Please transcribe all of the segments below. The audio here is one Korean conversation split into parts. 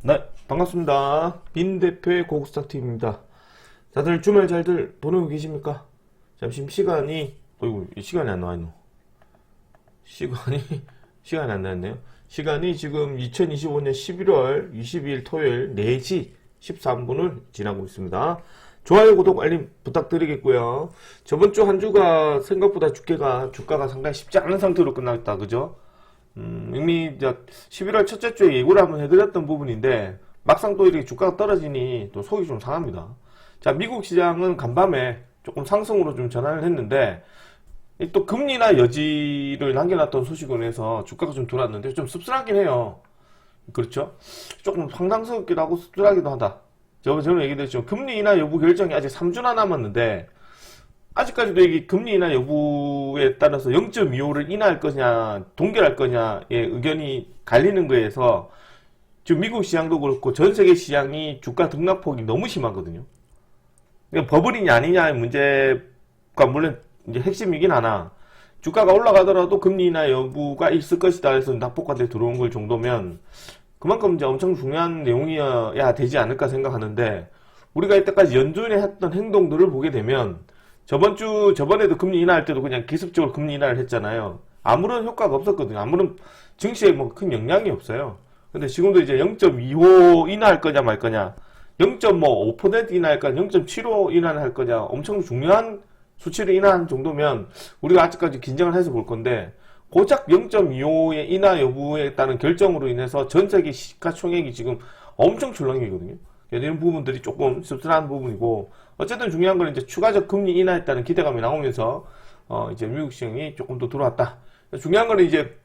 네, 반갑습니다. 빈 대표의 고급스탁TV입니다. 다들 주말 잘들 보내고 계십니까? 잠시 시간이, 어이구, 시간이 안 나와있노. 시간이 안 나왔네요. 시간이 지금 2025년 11월 22일 토요일 4시 13분을 지나고 있습니다. 좋아요, 구독, 알림 부탁드리겠고요. 저번 주 한 주가 생각보다 주가가 상당히 쉽지 않은 상태로 끝났다, 그죠? 이미 11월 첫째 주에 예고를 한번 해드렸던 부분인데 막상 또 이렇게 주가가 떨어지니 또 속이 좀 상합니다. 자, 미국 시장은 간밤에 조금 상승으로 좀 전환을 했는데 또 금리나 여지를 남겨놨던 소식으로 해서 주가가 좀 돌았는데 좀 씁쓸하긴 해요. 그렇죠? 조금 황당스럽기도 하고 씁쓸하기도 하다. 저는 얘기드렸죠. 금리 인하 여부 결정이 아직 3주나 남았는데 아직까지도 이게 금리 인하 여부에 따라서 0.25를 인하할 거냐 동결할 거냐의 의견이 갈리는 거에서 지금 미국 시장도 그렇고 전 세계 시장이 주가 등락폭이 너무 심하거든요. 그러니까 버블이냐 아니냐의 문제가 물론 이제 핵심이긴 하나 주가가 올라가더라도 금리 인하 여부가 있을 것이다 해서 낙폭과대 들어온 걸 정도면 그만큼 이제 엄청 중요한 내용이어야 되지 않을까 생각하는데 우리가 이때까지 연준에 했던 행동들을 보게 되면 저번에도 금리 인하할 때도 그냥 기습적으로 금리 인하를 했잖아요. 아무런 효과가 없었거든요. 아무런 증시에 뭐 큰 영향이 없어요. 근데 지금도 이제 0.25 인하할 거냐 말 거냐, 0.5% 인하할 거냐, 0.75 인하할 거냐, 엄청 중요한 수치를 인하한 정도면 우리가 아직까지 긴장을 해서 볼 건데 고작 0.25의 인하 여부에 따른 결정으로 인해서 전 세계 시가총액이 지금 엄청 출렁이거든요. 이런 부분들이 조금 씁쓸한 부분이고 어쨌든 중요한 건 이제 추가적 금리 인하에 따른 기대감이 나오면서 이제 미국 시장이 조금 더 들어왔다. 중요한 건 이제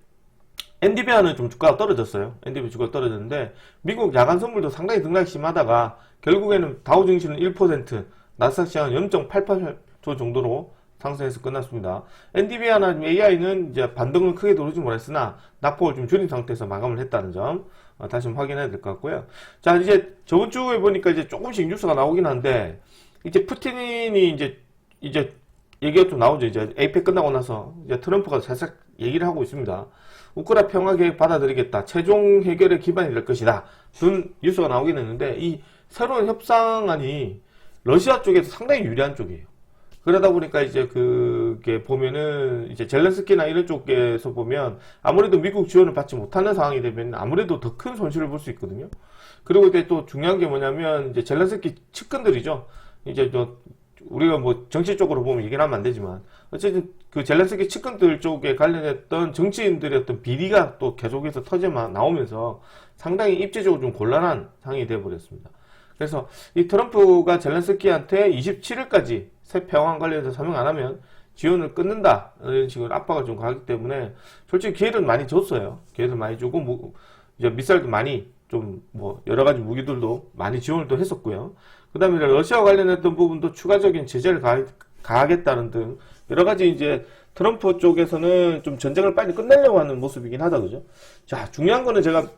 엔디비아는 좀 주가가 떨어졌어요. 엔디비아 주가가 떨어졌는데 미국 야간 선물도 상당히 등락이 심하다가 결국에는 다우증시는 1%, 나스닥 시장은 0.88% 정도로 상승해서 끝났습니다. 엔디비아나 AI는 이제 반등을 크게 도르지 못했으나 낙폭을 좀 줄인 상태에서 마감을 했다는 점 다시 한번 확인해야 될 것 같고요. 자, 이제 저번 주에 보니까 이제 조금씩 뉴스가 나오긴 한데 이제 푸틴이 이제 얘기가 좀 나오죠. 이제 에이펙 끝나고 나서 이제 트럼프가 살짝 얘기를 하고 있습니다. 우크라 평화 계획 받아들이겠다. 최종 해결의 기반이 될 것이다. 등 뉴스가 나오긴 했는데 이 새로운 협상안이 러시아 쪽에서 상당히 유리한 쪽이에요. 그러다 보니까 이제 그게 보면은 이제 젤렌스키나 이런 쪽에서 보면 아무래도 미국 지원을 받지 못하는 상황이 되면 아무래도 더 큰 손실을 볼 수 있거든요. 그리고 또 중요한 게 뭐냐면 이제 젤렌스키 측근들이죠. 이제 우리가 뭐 정치적으로 보면 얘기는 하면 안 되지만 어쨌든 그 젤렌스키 측근들 쪽에 관련했던 정치인들의 어떤 비리가 또 계속해서 나오면서 상당히 입지적으로 좀 곤란한 상황이 되어버렸습니다. 그래서 이 트럼프가 젤렌스키한테 27일까지 새 평화 관련해서 서명 안 하면 지원을 끊는다 이런 식으로 압박을 좀 가기 때문에 솔직히 기회를 많이 줬어요. 기회를 많이 주고 이제 미사일도 많이 좀 뭐 여러 가지 무기들도 많이 지원을 또 했었고요. 그 다음에 러시아와 관련했던 부분도 추가적인 제재를 가하겠다는 등 여러 가지 이제 트럼프 쪽에서는 좀 전쟁을 빨리 끝내려고 하는 모습이긴 하다, 그죠? 자, 중요한 거는 제가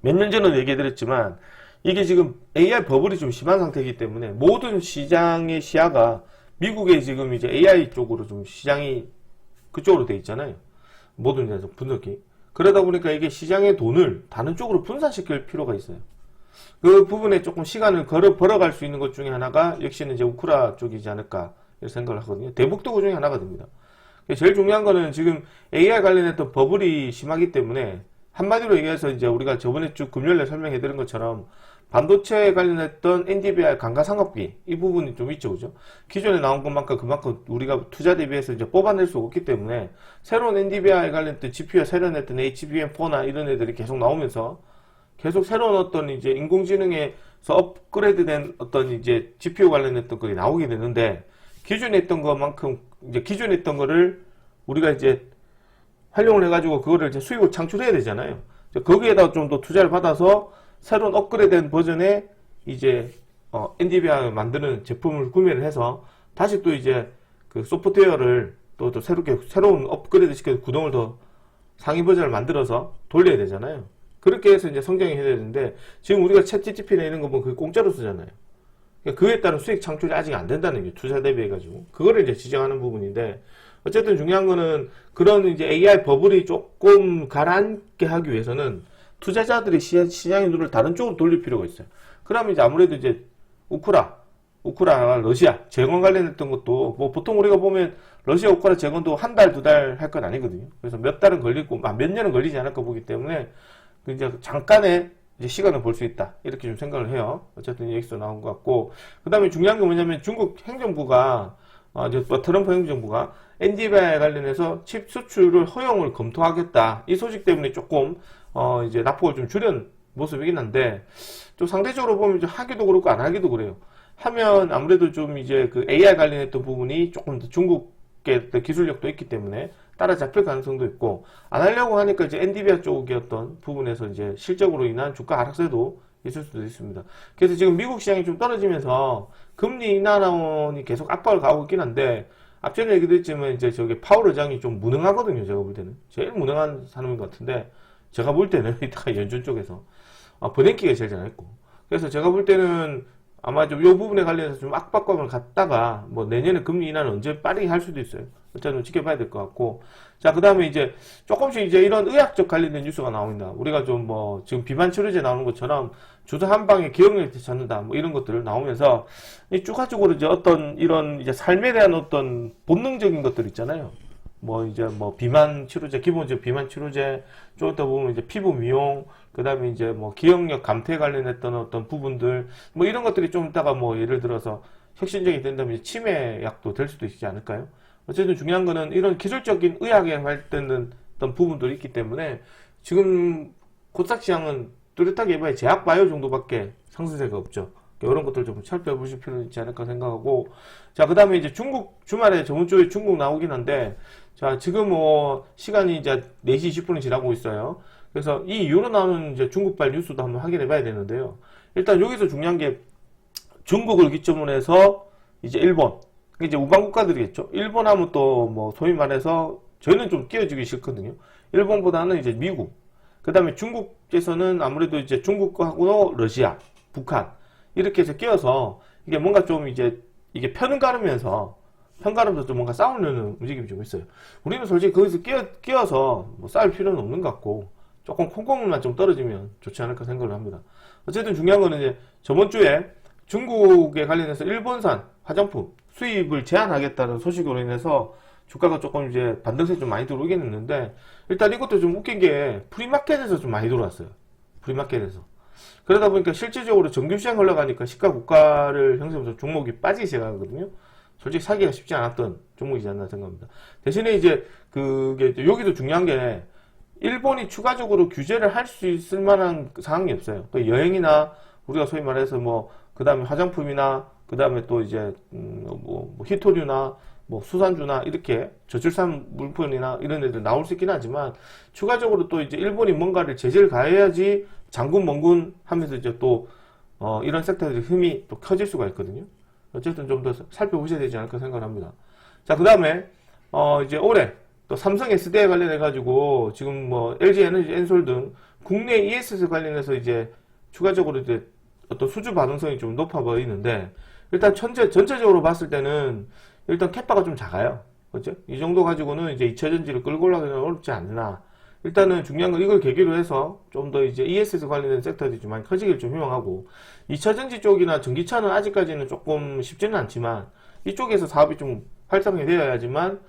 몇 년 전에 얘기해드렸지만 이게 지금 AI 버블이 좀 심한 상태이기 때문에 모든 시장의 시야가 미국의 지금 이제 AI 쪽으로 좀 시장이 그쪽으로 돼 있잖아요. 모든 분석이. 그러다 보니까 이게 시장의 돈을 다른 쪽으로 분산시킬 필요가 있어요. 그 부분에 조금 시간을 벌어갈 수 있는 것 중에 하나가 역시는 이제 우크라 쪽이지 않을까 이런 생각을 하거든요. 대북도 그 중에 하나가 됩니다. 제일 중요한 거는 지금 AI 관련했던 버블이 심하기 때문에 한마디로 얘기해서 이제 우리가 저번에 쭉 금요일에 설명해 드린 것처럼 반도체에 관련했던 엔디비아 감가상각비 이 부분이 좀 있죠, 그죠? 기존에 나온 것만큼 그만큼 우리가 투자 대비해서 이제 뽑아낼 수 없기 때문에 새로운 엔디비아에 관련된 GPU에 새로 냈던 HBM4나 이런 애들이 계속 나오면서 계속 새로운 어떤 이제 인공지능에서 업그레이드된 어떤 이제 GPU 관련했던 것이 나오게 되는데 기존에 했던 것만큼 이제 기존에 했던 거를 우리가 이제 활용을 해가지고 그거를 이제 수익을 창출해야 되잖아요. 거기에다 좀 더 투자를 받아서 새로운 업그레이드된 버전의 이제 엔디비아 만드는 제품을 구매를 해서 다시 또 이제 그 소프트웨어를 또 새로운 업그레이드 시켜서 구동을 더 상위 버전을 만들어서 돌려야 되잖아요. 그렇게 해서 이제 성장이 해야 되는데 지금 우리가 챗GPT나 이런 거 보면 그게 공짜로 쓰잖아요. 그러니까 그에 따른 수익 창출이 아직 안 된다는 게 투자 대비해가지고 그거를 이제 지적하는 부분인데 어쨌든 중요한 거는 그런 이제 AI 버블이 조금 가라앉게 하기 위해서는 투자자들이 시장의 눈을 다른 쪽으로 돌릴 필요가 있어요. 그러면 이제 아무래도 이제 우크라이나, 러시아 재건 관련했던 것도 뭐 보통 우리가 보면 러시아 우크라이나 재건도 한 달, 두 달 할 건 아니거든요. 그래서 몇 달은 걸리고 몇 년은 걸리지 않을까 보기 때문에 이제 잠깐의 이제 시간을 볼 수 있다. 이렇게 좀 생각을 해요. 어쨌든 여기서 나온 것 같고. 그 다음에 중요한 게 뭐냐면 중국 행정부가, 이제 트럼프 행정부가 엔디비아에 관련해서 칩 수출을 허용을 검토하겠다. 이 소식 때문에 조금, 이제 낙폭을 좀 줄인 모습이긴 한데, 좀 상대적으로 보면 좀 하기도 그렇고 안 하기도 그래요. 하면 아무래도 좀 이제 그 AI 관련했던 부분이 조금 더 중국의 기술력도 있기 때문에 따라잡힐 가능성도 있고, 안 하려고 하니까 이제 엔디비아 쪽의 어떤 부분에서 이제 실적으로 인한 주가 하락세도 있을 수도 있습니다. 그래서 지금 미국 시장이 좀 떨어지면서 금리 인하론이 계속 압박을 가고 있긴 한데, 앞전에 얘기도 했지만 이제 저기 파월 의장이 좀 무능하거든요. 제가 볼 때는 제일 무능한 사람인 것 같은데, 제가 볼 때는 이따가 연준 쪽에서 버냉키가 제일 잘했고, 그래서 제가 볼 때는 아마 좀 이 부분에 관련해서 좀 압박감을 갖다가 뭐 내년에 금리 인하는 언제 빠르게 할 수도 있어요. 일단 지켜봐야 될 것 같고. 자, 그 다음에 이제 조금씩 이제 이런 의학적 관련된 뉴스가 나옵니다. 우리가 좀 뭐 지금 비만 치료제 나오는 것처럼 주사 한 방에 기억력이 되찾는다 뭐 이런 것들 나오면서 이 추가적으로 이제 어떤 이런 이제 삶에 대한 어떤 본능적인 것들 있잖아요. 뭐 이제 뭐 비만 치료제, 기본적 비만 치료제, 좀 이따 보면 이제 피부 미용, 그 다음에 이제 뭐 기억력 감퇴에 관련했던 어떤 부분들, 뭐 이런 것들이 좀 이따가 뭐 예를 들어서 혁신적이 된다면 이제 치매 약도 될 수도 있지 않을까요? 어쨌든 중요한 거는 이런 기술적인 의학에 관련된 어떤 부분들이 있기 때문에 지금 코스닥 시장은 뚜렷하게 해봐야 제약바이오 정도밖에 상승세가 없죠. 이런 것들 좀 살펴보실 필요는 있지 않을까 생각하고. 자, 그 다음에 이제 중국 주말에 저번 주에 중국 나오긴 한데, 자, 지금 뭐 시간이 이제 4시 20분이 지나고 있어요. 그래서 이 이후로 나오는 이제 중국발 뉴스도 한번 확인해 봐야 되는데요. 일단 여기서 중요한 게 중국을 기점으로 해서 이제 일본, 이제 우방 국가들이겠죠. 일본 하면 또 뭐 소위 말해서 저희는 좀 끼어지기 싫거든요. 일본보다는 이제 미국, 그 다음에 중국에서는 아무래도 이제 중국하고 러시아, 북한 이렇게 해서 끼어서 이게 뭔가 좀 이제 이게 편을 가르면서 편가르면서 좀 뭔가 싸우려는 움직임이 좀 있어요. 우리는 솔직히 거기서 끼어서 뭐 싸울 필요는 없는 것 같고 조금 콩고물만 좀 떨어지면 좋지 않을까 생각을 합니다. 어쨌든 중요한 거는 이제 저번 주에 중국에 관련해서 일본산 화장품 수입을 제한하겠다는 소식으로 인해서 주가가 조금 이제 반등세 좀 많이 들어오긴 했는데, 일단 이것도 좀 웃긴 게 프리마켓에서 좀 많이 들어왔어요. 프리마켓에서. 그러다 보니까 실질적으로 정규시장 흘러가니까 시가 고가를 형성해서 종목이 빠지기 시작하거든요. 솔직히 사기가 쉽지 않았던 종목이지 않나 생각합니다. 대신에 이제 그게 여기도 중요한 게 일본이 추가적으로 규제를 할 수 있을 만한 상황이 없어요. 그 여행이나 우리가 소위 말해서 뭐 그 다음에 화장품이나 그 다음에 또 이제 뭐 히토류나 뭐 수산주나 이렇게 저출산 물품이나 이런 애들 나올 수 있긴 하지만 추가적으로 또 이제 일본이 뭔가를 제재를 가해야지 장군 멍군 하면서 이제 또 이런 섹터들이 힘이 또 커질 수가 있거든요. 어쨌든 좀 더 살펴보셔야 되지 않을까 생각합니다. 자, 그 다음에 이제 올해 또 삼성 SDI 관련해 가지고 지금 뭐 LG 에너지 엔솔 등 국내 ESS 관련해서 이제 추가적으로 이제 어떤 수주 반응성이 좀 높아 보이는데, 일단 전체적으로 봤을 때는 일단 캐파가 좀 작아요. 그렇죠? 이 정도 가지고는 이제 2차 전지를 끌고 올라가기는 어렵지 않나. 일단은 중요한 건 이걸 계기로 해서 좀 더 이제 ESS 관련된 섹터들이 좀 많이 커지길 좀 희망하고, 2차 전지 쪽이나 전기차는 아직까지는 조금 쉽지는 않지만 이쪽에서 사업이 좀 활성이 되어야지만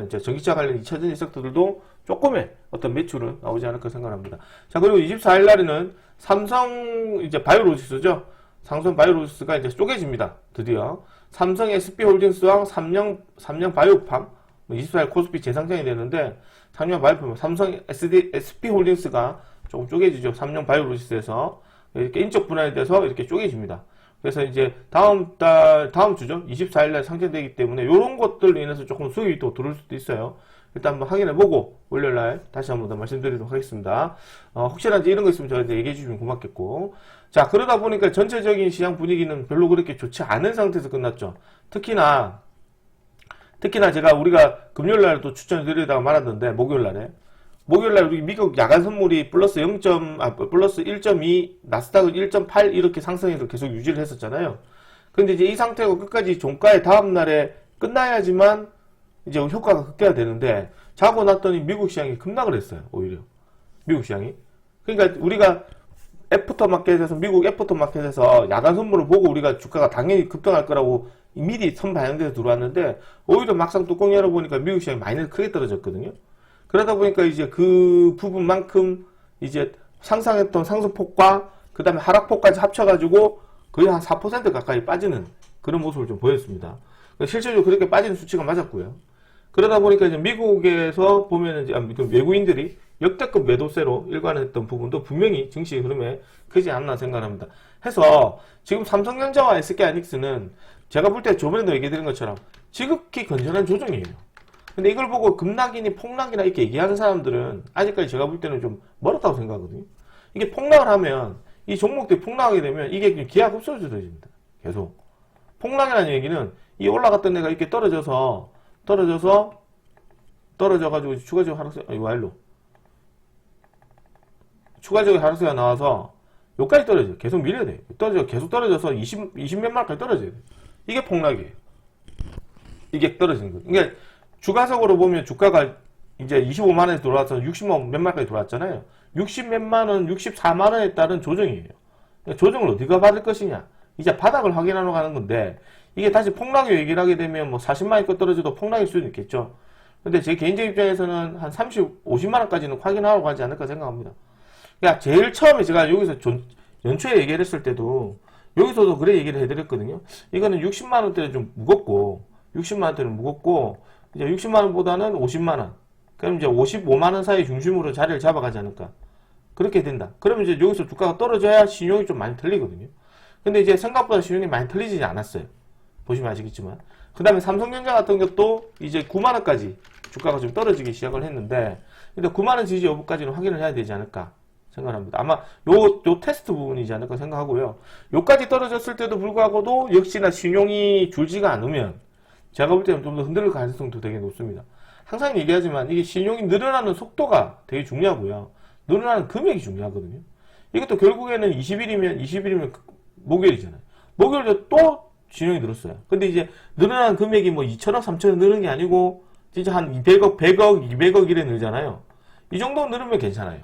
이제 전기차 관련 2차 전지 섹터들도 조금의 어떤 매출은 나오지 않을까 생각합니다. 자, 그리고 24일 날에는 삼성 이제 바이오로직스죠. 삼성 바이오로직스가 이제 쪼개집니다. 드디어 삼성 SP홀딩스와 삼성 바이오팜 24일 코스피 재상장이 되는데, 삼성 바이오팜, 삼성 SP홀딩스가 조금 쪼개지죠. 삼성 바이오로직스에서 이렇게 인적 분할이 돼서 이렇게 쪼개집니다. 그래서 이제 다음 주죠. 24일날 상장되기 때문에 이런 것들로 인해서 조금 수익이 또 들어올 수도 있어요. 일단 한번 확인해보고 월요일날 다시 한번 더 말씀드리도록 하겠습니다. 혹시나 이런 거 있으면 저한테 얘기해주시면 고맙겠고. 자, 그러다 보니까 전체적인 시장 분위기는 별로 그렇게 좋지 않은 상태에서 끝났죠. 특히나 우리가 금요일날 또 추천드리다가 말았는데, 목요일날 우리 미국 야간 선물이 플러스 1.2, 나스닥은 1.8 이렇게 상승해서 계속 유지를 했었잖아요. 근데 이제 이 상태가 끝까지 종가의 다음날에 끝나야지만 이제 효과가 극대화 되는데, 자고 났더니 미국 시장이 급락을 했어요. 오히려 미국 시장이. 그러니까 우리가 애프터마켓에서, 미국 애프터마켓에서 야간 선물을 보고 우리가 주가가 당연히 급등할 거라고 미리 선반영돼서 들어왔는데, 오히려 막상 뚜껑 열어보니까 미국 시장이 많이 크게 떨어졌거든요. 그러다 보니까 이제 그 부분만큼 이제 상승했던 상승폭과 그 다음에 하락폭까지 합쳐가지고 거의 한 4% 가까이 빠지는 그런 모습을 좀 보였습니다. 실질적으로 그렇게 빠지는 수치가 맞았고요. 그러다 보니까 이제 미국에서 보면은 이제 외국인들이 역대급 매도세로 일관했던 부분도 분명히 증시 흐름에 크지 않나 생각합니다. 해서 지금 삼성전자와 SK하이닉스는 제가 볼 때 저번에도 얘기해드린 것처럼 지극히 건전한 조정이에요. 근데 이걸 보고 급락이니 폭락이나 이렇게 얘기하는 사람들은 아직까지 제가 볼 때는 좀 멀었다고 생각하거든요. 이게 폭락을 하면, 이 종목들이 폭락하게 되면 이게 기하가 흡수해집니다. 계속. 폭락이라는 얘기는 이 올라갔던 애가 이렇게 떨어져가지고 추가적으로 하락세, 와일로. 추가적으로 하락세가 나와서 여기까지 떨어져요. 계속 밀려야 돼요. 계속 떨어져서 20몇 마리까지 떨어져야 돼요. 이게 폭락이에요. 이게 떨어지는 거예요. 그러니까 주가적으로 보면 주가가 이제 25만원에 들어와서 60만 몇 마리까지 들어왔잖아요. 60 몇만원, 64만원에 따른 조정이에요. 그러니까 조정을 어디가 받을 것이냐. 이제 바닥을 확인하러 가는 건데, 이게 다시 폭락을 얘기를 하게 되면 뭐 40만원까지 떨어져도 폭락일 수도 있겠죠. 근데 제 개인적 입장에서는 한 30, 50만원까지는 확인하러 가지 않을까 생각합니다. 그러니까 제일 처음에 제가 여기서 연초에 얘기를 했을 때도 여기서도 그래 얘기를 해드렸거든요. 이거는 60만원대는 좀 무겁고, 60만원대는 무겁고, 이제 60만원보다는 50만원. 그럼 이제 55만원 사이 중심으로 자리를 잡아가지 않을까. 그렇게 된다. 그러면 이제 여기서 주가가 떨어져야 신용이 좀 많이 틀리거든요. 근데 이제 생각보다 신용이 많이 틀리지 않았어요. 보시면 아시겠지만. 그 다음에 삼성전자 같은 것도 이제 9만원까지 주가가 좀 떨어지기 시작을 했는데, 근데 9만원 지지 여부까지는 확인을 해야 되지 않을까 생각합니다. 아마 요 테스트 부분이지 않을까 생각하고요. 요까지 떨어졌을 때도 불구하고도 역시나 신용이 줄지가 않으면 제가 볼 때는 좀 더 흔들릴 가능성도 되게 높습니다. 항상 얘기하지만 이게 신용이 늘어나는 속도가 되게 중요하고요. 늘어나는 금액이 중요하거든요. 이것도 결국에는 20일이면 목요일이잖아요. 목요일도 또 신용이 늘었어요. 근데 이제 늘어나는 금액이 뭐 2천억, 3천억 늘은 게 아니고 진짜 한 100억, 100억, 200억 이래 늘잖아요. 이 정도 늘으면 괜찮아요.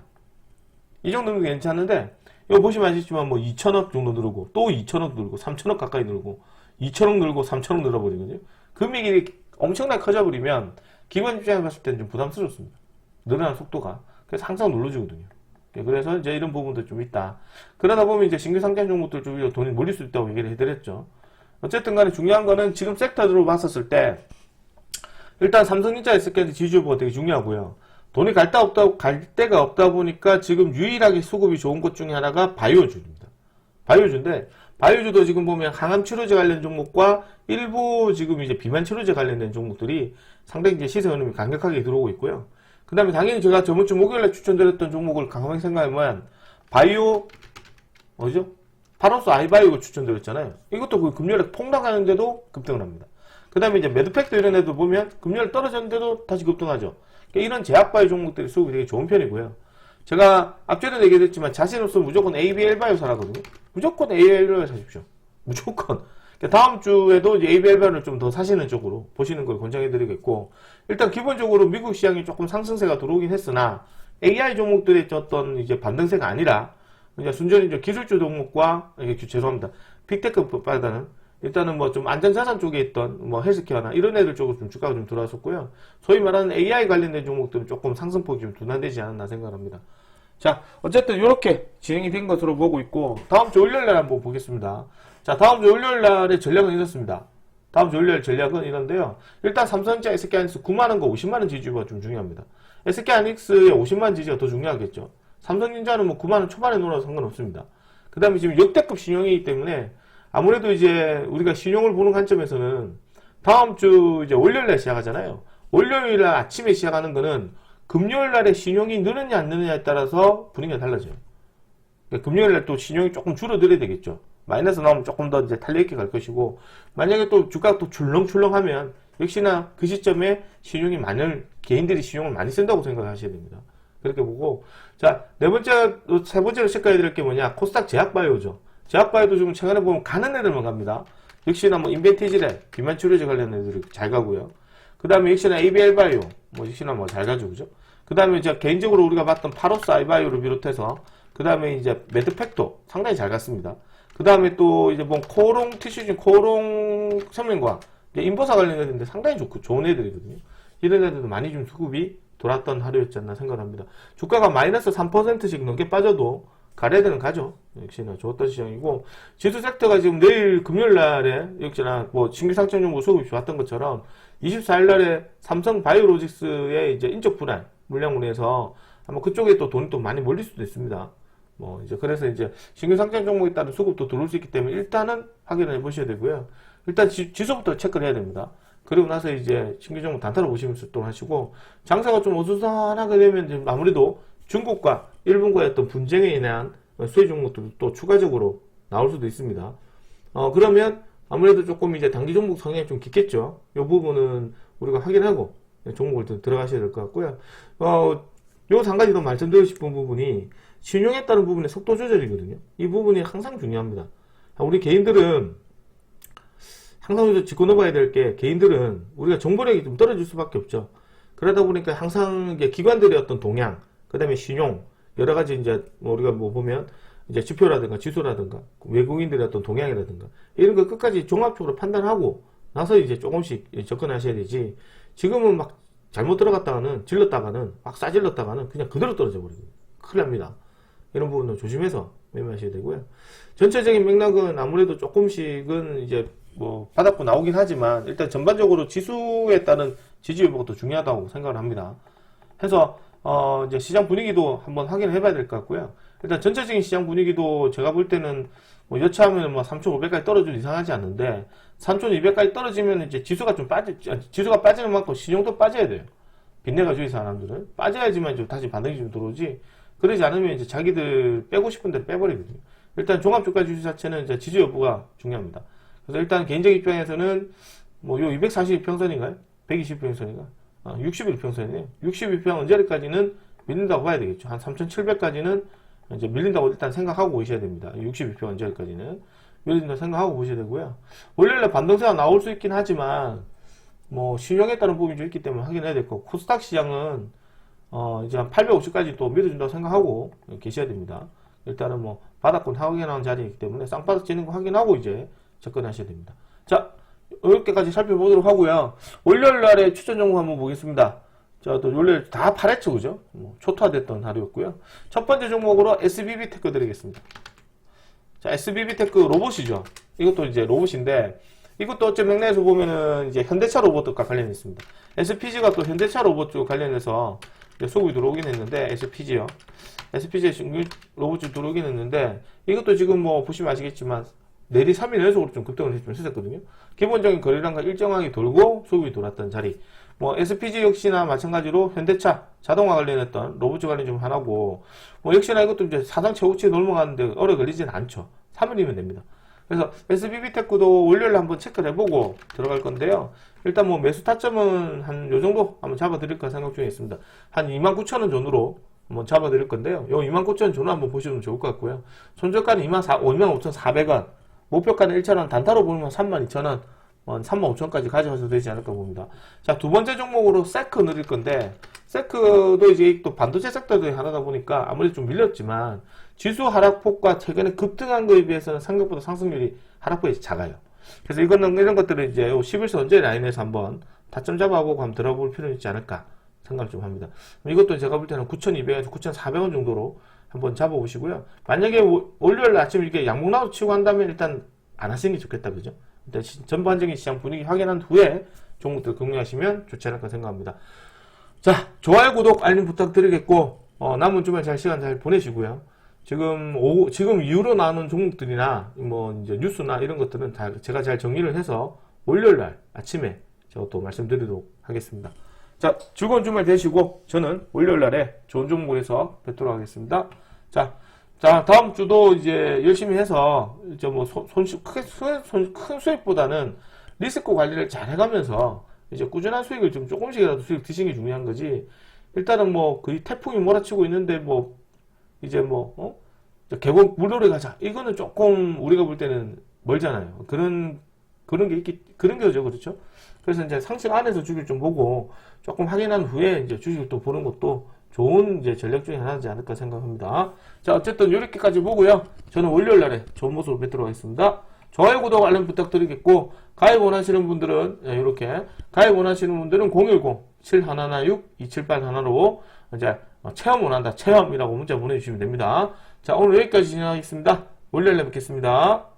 이 정도면 괜찮은데, 이거 보시면 아시겠지만 뭐 2천억 정도 늘고, 또 2천억 늘고, 3천억 가까이 늘고, 2천억 늘고, 3천억 늘어버리거든요. 금액이 엄청나게 커져버리면 기관 입장에 봤을 때는 좀 부담스럽습니다. 늘어나는 속도가. 그래서 항상 눌러주거든요. 그래서 이제 이런 부분도 좀 있다. 그러다 보면 이제 신규 상장 종목들 쪽으로 돈이 몰릴 수 있다고 얘기를 해드렸죠. 어쨌든 간에 중요한 거는 지금 섹터로 봤었을 때, 일단 삼성전자 SK 지주보가 되게 중요하고요. 돈이 갈 데가 없다 보니까 지금 유일하게 수급이 좋은 것 중에 하나가 바이오주입니다. 바이오주인데, 바이오주도 지금 보면 항암 치료제 관련 종목과 일부 지금 이제 비만 치료제 관련된 종목들이 상당히 이제 시세 흐름이 강력하게 들어오고 있고요. 그 다음에 당연히 제가 저번 주 목요일에 추천드렸던 종목을 강하게 생각하면 바이오, 뭐죠? 파로스 아이바이오 추천드렸잖아요. 이것도 그 금요일에 폭락하는데도 급등을 합니다. 그 다음에 이제 매드팩도 이런 애들 보면 금요일 떨어졌는데도 다시 급등하죠. 이런 제약바이오 종목들이 수급이 되게 좋은 편이고요. 제가 앞전에도 얘기했지만 자신 없으면 무조건 ABL바이오 사라거든요. 무조건 ABL바이오 사십시오. 무조건. 다음 주에도 이제 ABL바이오를 좀 더 사시는 쪽으로 보시는 걸 권장해드리겠고, 일단 기본적으로 미국 시장이 조금 상승세가 들어오긴 했으나 AI 종목들의 어떤 이제 반등세가 아니라 이제 순전히 이제 기술주 종목과 죄송합니다. 빅테크보다는 일단은 뭐 좀 안전자산 쪽에 있던 뭐 헬스케어나 이런 애들 쪽으로 좀 주가가 좀 들어왔었고요. 소위 말하는 AI 관련된 종목들은 조금 상승폭이 좀 둔화되지 않았나 생각합니다. 자, 어쨌든 이렇게 진행이 된 것으로 보고 있고, 다음 주 월요일날 한번 보겠습니다. 자, 다음 주 월요일날의 전략은 이렇습니다. 다음 주 월요일 전략은 이런데요. 일단 삼성전자, SK하이닉스 9만원과 50만원 지지가 좀 중요합니다. SK하이닉스의 50만원 지지가 더 중요하겠죠. 삼성전자는 뭐 9만원 초반에 놀아도 상관없습니다. 그 다음에 지금 역대급 신용이기 때문에 아무래도 이제 우리가 신용을 보는 관점에서는 다음 주 이제 월요일날 시작하잖아요. 월요일날 아침에 시작하는 거는 금요일날에 신용이 느느냐 안 느느냐에 따라서 분위기가 달라져요. 그러니까 금요일날 또 신용이 조금 줄어들어야 되겠죠. 마이너스 나오면 조금 더 이제 탄력 있게 갈 것이고, 만약에 또 주가가 또 출렁출렁하면 역시나 그 시점에 신용이 개인들이 신용을 많이 쓴다고 생각하셔야 됩니다. 그렇게 보고, 자, 세 번째로 체크해야 될 게 뭐냐? 코스닥 제약바이오죠. 제약바이오도 좀 최근에 보면 가는 애들만 갑니다. 역시나 뭐 인벤티지랩, 비만 치료제 관련 애들이 잘 가고요. 그 다음에 역시나 ABL 바이오, 뭐 역시나 뭐 잘 가지고 그죠. 그 다음에 이제 개인적으로 우리가 봤던 파로스 아이바이오를 비롯해서 그 다음에 이제 매드팩도 상당히 잘 갔습니다. 그 다음에 또 이제 뭐 코오롱 티슈진, 코오롱 생명과학, 인버사 관련해서인데 상당히 좋은 애들이거든요. 이런 애들도 많이 좀 수급이 돌았던 하루였지 않나 생각합니다. 주가가 마이너스 3%씩 넘게 빠져도 가려야 되는 가죠. 역시나 좋았던 시장이고, 지수 섹터가 지금 내일 금요일 날에 역시나 뭐 신규 상장 정보 수급이 좋았던 것처럼 24일 날에 삼성 바이오로직스의 이제 인적 분할 물량분해서 아마 그쪽에 또 돈이 또 많이 몰릴 수도 있습니다. 뭐 이제 그래서 이제 신규 상장 종목에 따른 수급도 들어올 수 있기 때문에 일단은 확인을 해 보셔야 되고요. 일단 지수부터 체크를 해야 됩니다. 그리고 나서 이제 신규 종목 단타로 보시면서 또 하시고, 장사가 좀 어수선하게 되면 이제 아무래도 중국과 일본과의 어떤 분쟁에 인한 수혜 종목들도 또 추가적으로 나올 수도 있습니다. 그러면 아무래도 조금 이제 단기 종목 성향이 좀 깊겠죠. 이 부분은 우리가 확인하고 종목을 들어가셔야 될 것 같고요. 요거 한 가지 더 말씀드리고 싶은 부분이 신용에 따른 부분의 속도 조절이거든요. 이 부분이 항상 중요합니다. 우리 개인들은 항상 짚고 넘어야 될 게, 개인들은 우리가 정보력이 좀 떨어질 수밖에 없죠. 그러다 보니까 항상 이게 기관들의 어떤 동향, 그 다음에 신용, 여러 가지 이제 뭐 우리가 뭐 보면 이제 지표라든가 지수라든가 외국인들의 어떤 동향이라든가 이런 거 끝까지 종합적으로 판단하고 나서 이제 조금씩 접근하셔야 되지, 지금은 막 잘못 들어갔다가는 질렀다가는 막 싸질렀다가는 그냥 그대로 떨어져 버리거든요. 큰일 납니다. 이런 부분은 조심해서 매매하셔야 되고요. 전체적인 맥락은 아무래도 조금씩은 이제 뭐 바닥부 나오긴 하지만 일단 전반적으로 지수에 따른 지지 여부가 더 중요하다고 생각을 합니다. 해서 이제 시장 분위기도 한번 확인해 봐야 될 것 같고요. 일단 전체적인 시장 분위기도 제가 볼 때는 뭐 여차하면 뭐 3,500까지 떨어져도 이상하지 않는데, 3,200까지 떨어지면 이제 지수가 지수가 빠지는 만큼 신용도 빠져야 돼요. 빚내가 주의 사람들은 빠져야지만 좀 다시 반등이 좀 들어오지, 그러지 않으면 이제 자기들 빼고 싶은 대로 빼버리거든요. 일단 종합주가 지수 자체는 이제 지지 여부가 중요합니다. 그래서 일단 개인적 입장에서는 뭐 요 242평선인가요? 120평선인가? 61평선이네요. 61평 언저리까지는 밀린다고 봐야 되겠죠. 한 3,700까지는 이제 밀린다고 일단 생각하고 보셔야 됩니다. 62평 언저리까지는 밀린다고 생각하고 보셔야 되고요. 월요일에 반등세가 나올 수 있긴 하지만 뭐 신용에 따른 부분이 좀 있기 때문에 확인해야 될 거고, 코스닥 시장은 이제 한 850까지 또 밀어준다고 생각하고 계셔야 됩니다. 일단은 뭐 바닥권 확인하는 자리이기 때문에 쌍바닥 찌는 거 확인하고 이제 접근하셔야 됩니다. 자, 이렇게까지 살펴보도록 하고요. 월요일 날에 추천 종목 한번 보겠습니다. 자, 또 월요일 다 팔았죠, 그죠? 뭐 초토화됐던 하루였고요. 첫 번째 종목으로 SBB 테크 드리겠습니다. 자, SBB 테크 로봇이죠. 이것도 이제 로봇인데, 이것도 어째 맥락에서 보면은 이제 현대차 로봇과 관련이 있습니다. SPG가 또 현대차 로봇 쪽 관련해서 수급이 들어오긴 했는데, SPG요. SPG 로봇 쪽 들어오긴 했는데, 이것도 지금 뭐 보시면 아시겠지만, 내리 3일 연속으로 좀 급등을 했었거든요. 기본적인 거래량과 일정하게 돌고 수급이 돌았던 자리. 뭐 SPG 역시나 마찬가지로 현대차 자동화 관련했던 로봇 관련 좀 하나고, 뭐 역시나 이것도 이제 사상 최고치에 넘어가는데 오래 걸리진 않죠. 3일이면 됩니다. 그래서 SBB테크도 월요일에 한번 체크를 해보고 들어갈 건데요. 일단 뭐 매수 타점은 한 요 정도 한번 잡아드릴까 생각 중에 있습니다. 한 29,000원 전후로 한번 잡아드릴 건데요. 요 29,000원 전후 한번 보시면 좋을 것 같고요. 손절가는 25,400원. 목표가는 1,000원, 단타로 보면 32,000원, 35,000원까지 가져가셔도 되지 않을까 봅니다. 자, 두 번째 종목으로 세크 넣을 건데, 세크도 이제 또 반도체 섹터들이 하나다 보니까 아무래도 좀 밀렸지만, 지수 하락폭과 최근에 급등한 거에 비해서는 생각보다 상승률이 하락폭이 작아요. 그래서 이런 것들을 이제 11선 언제 라인에서 한번 타점 잡아보고 한번 들어볼 필요는 있지 않을까 생각을 좀 합니다. 이것도 제가 볼 때는 9,200에서 9,400원 정도로 한번 잡아보시고요. 만약에 월요일 아침 이렇게 양봉 나도 치고 한다면 일단 안 하시는 게 좋겠다, 그죠? 일단 전반적인 시장 분위기 확인한 후에 종목들 긍정하시면 좋지 않을까 생각합니다. 자, 좋아요, 구독, 알림 부탁드리겠고, 남은 주말 시간 잘 보내시고요. 지금 이후로 나오는 종목들이나 뭐 이제 뉴스나 이런 것들은 제가 잘 정리를 해서 월요일 날 아침에 제가 또 말씀드리도록 하겠습니다. 자, 즐거운 주말 되시고 저는 월요일 날에 좋은 종목에서 뵙도록 하겠습니다. 자, 다음 주도 이제 열심히 해서 이제 뭐 큰 수익보다는 리스크 관리를 잘 해가면서 이제 꾸준한 수익을 좀 조금씩이라도 수익 드시는 게 중요한 거지. 일단은 뭐 거의 태풍이 몰아치고 있는데 뭐 이제 뭐 개봉 물놀이 가자. 이거는 조금 우리가 볼 때는 멀잖아요. 그런 게 그런 거죠, 그렇죠? 그래서 이제 상식 안에서 주식 좀 보고 조금 확인한 후에 이제 주식을 또 보는 것도 좋은 이제 전략 중에 하나지 않을까 생각합니다. 자, 어쨌든 이렇게까지 보고요. 저는 월요일 날에 좋은 모습을 뵙도록 하겠습니다. 좋아요, 구독, 알림 부탁드리겠고, 가입 원하시는 분들은, 이렇게, 가입 원하시는 분들은 010-7116-2781로, 이제, 체험 원한다, 체험이라고 문자 보내주시면 됩니다. 자, 오늘 여기까지 진행하겠습니다. 월요일에 뵙겠습니다.